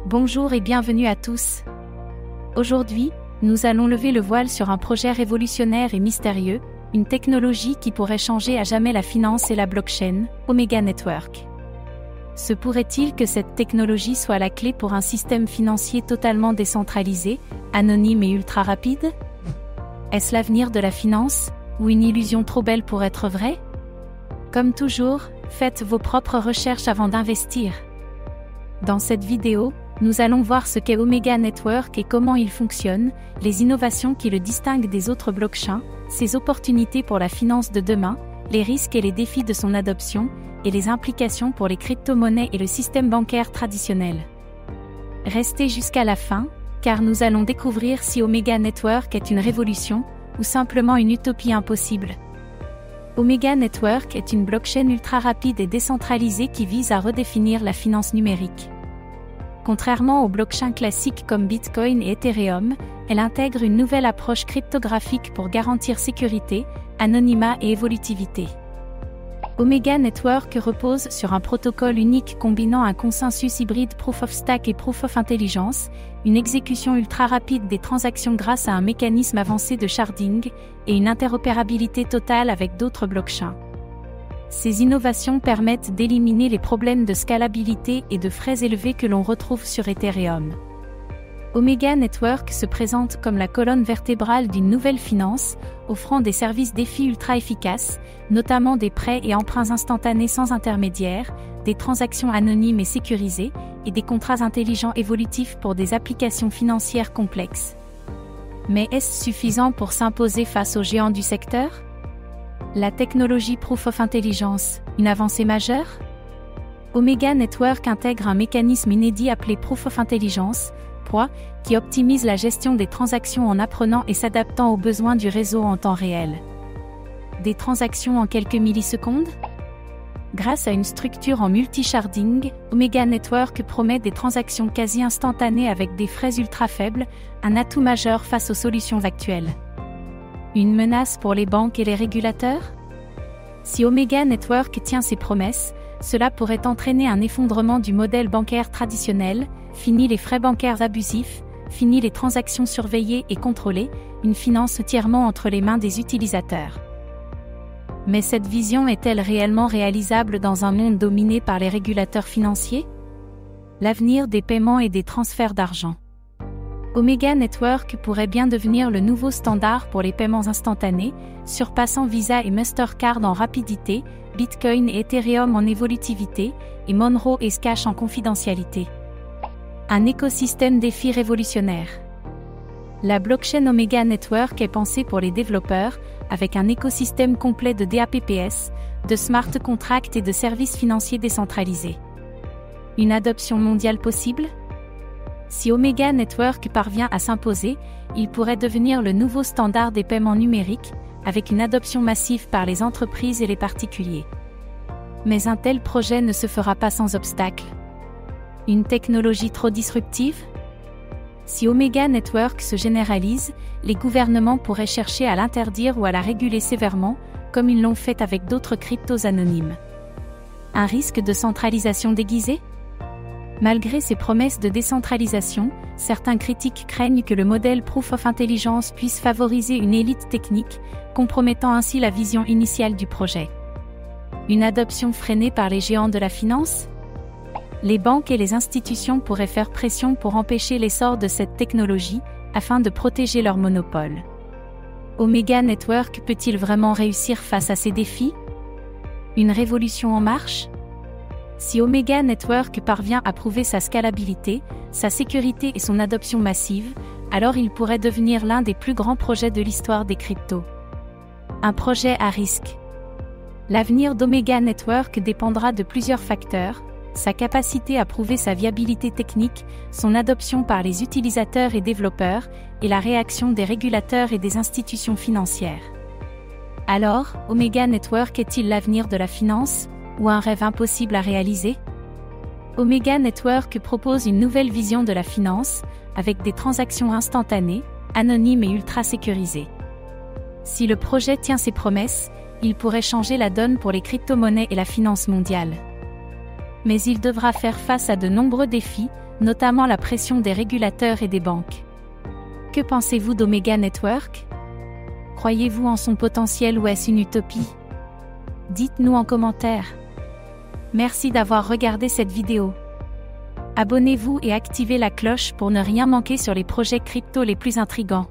Bonjour et bienvenue à tous. Aujourd'hui, nous allons lever le voile sur un projet révolutionnaire et mystérieux, une technologie qui pourrait changer à jamais la finance et la blockchain, Omega Network. Se pourrait-il que cette technologie soit la clé pour un système financier totalement décentralisé, anonyme et ultra rapide? Est-ce l'avenir de la finance, ou une illusion trop belle pour être vraie? Comme toujours, faites vos propres recherches avant d'investir. Dans cette vidéo, nous allons voir ce qu'est Omega Network et comment il fonctionne, les innovations qui le distinguent des autres blockchains, ses opportunités pour la finance de demain, les risques et les défis de son adoption, et les implications pour les crypto-monnaies et le système bancaire traditionnel. Restez jusqu'à la fin, car nous allons découvrir si Omega Network est une révolution, ou simplement une utopie impossible. Omega Network est une blockchain ultra rapide et décentralisée qui vise à redéfinir la finance numérique. Contrairement aux blockchains classiques comme Bitcoin et Ethereum, elle intègre une nouvelle approche cryptographique pour garantir sécurité, anonymat et évolutivité. Omega Network repose sur un protocole unique combinant un consensus hybride Proof of Stake et Proof of Intelligence, une exécution ultra rapide des transactions grâce à un mécanisme avancé de sharding, et une interopérabilité totale avec d'autres blockchains. Ces innovations permettent d'éliminer les problèmes de scalabilité et de frais élevés que l'on retrouve sur Ethereum. Omega Network se présente comme la colonne vertébrale d'une nouvelle finance, offrant des services DeFi ultra efficaces, notamment des prêts et emprunts instantanés sans intermédiaire, des transactions anonymes et sécurisées, et des contrats intelligents évolutifs pour des applications financières complexes. Mais est-ce suffisant pour s'imposer face aux géants du secteur? La technologie Proof of Intelligence, une avancée majeure? Omega Network intègre un mécanisme inédit appelé Proof of Intelligence, POI, qui optimise la gestion des transactions en apprenant et s'adaptant aux besoins du réseau en temps réel. Des transactions en quelques millisecondes? Grâce à une structure en multi-sharding, Omega Network promet des transactions quasi instantanées avec des frais ultra faibles, un atout majeur face aux solutions actuelles. Une menace pour les banques et les régulateurs? Si Omega Network tient ses promesses, cela pourrait entraîner un effondrement du modèle bancaire traditionnel, fini les frais bancaires abusifs, fini les transactions surveillées et contrôlées, une finance entièrement entre les mains des utilisateurs. Mais cette vision est-elle réellement réalisable dans un monde dominé par les régulateurs financiers? L'avenir des paiements et des transferts d'argent. Omega Network pourrait bien devenir le nouveau standard pour les paiements instantanés, surpassant Visa et Mastercard en rapidité, Bitcoin et Ethereum en évolutivité, et Monero et Cash en confidentialité. Un écosystème DeFi révolutionnaire. La blockchain Omega Network est pensée pour les développeurs, avec un écosystème complet de DApps, de smart contracts et de services financiers décentralisés. Une adoption mondiale possible? Si Omega Network parvient à s'imposer, il pourrait devenir le nouveau standard des paiements numériques, avec une adoption massive par les entreprises et les particuliers. Mais un tel projet ne se fera pas sans obstacle. Une technologie trop disruptive? Si Omega Network se généralise, les gouvernements pourraient chercher à l'interdire ou à la réguler sévèrement, comme ils l'ont fait avec d'autres cryptos anonymes. Un risque de centralisation déguisée? Malgré ces promesses de décentralisation, certains critiques craignent que le modèle Proof of Intelligence puisse favoriser une élite technique, compromettant ainsi la vision initiale du projet. Une adoption freinée par les géants de la finance? Les banques et les institutions pourraient faire pression pour empêcher l'essor de cette technologie, afin de protéger leur monopole. Omega Network peut-il vraiment réussir face à ces défis? Une révolution en marche? Si Omega Network parvient à prouver sa scalabilité, sa sécurité et son adoption massive, alors il pourrait devenir l'un des plus grands projets de l'histoire des cryptos. Un projet à risque. L'avenir d'Omega Network dépendra de plusieurs facteurs, sa capacité à prouver sa viabilité technique, son adoption par les utilisateurs et développeurs, et la réaction des régulateurs et des institutions financières. Alors, Omega Network est-il l'avenir de la finance, ou un rêve impossible à réaliser? Omega Network propose une nouvelle vision de la finance, avec des transactions instantanées, anonymes et ultra sécurisées. Si le projet tient ses promesses, il pourrait changer la donne pour les crypto-monnaies et la finance mondiale. Mais il devra faire face à de nombreux défis, notamment la pression des régulateurs et des banques. Que pensez-vous d'Omega Network? Croyez-vous en son potentiel ou est-ce une utopie? Dites-nous en commentaire. Merci d'avoir regardé cette vidéo. Abonnez-vous et activez la cloche pour ne rien manquer sur les projets crypto les plus intrigants.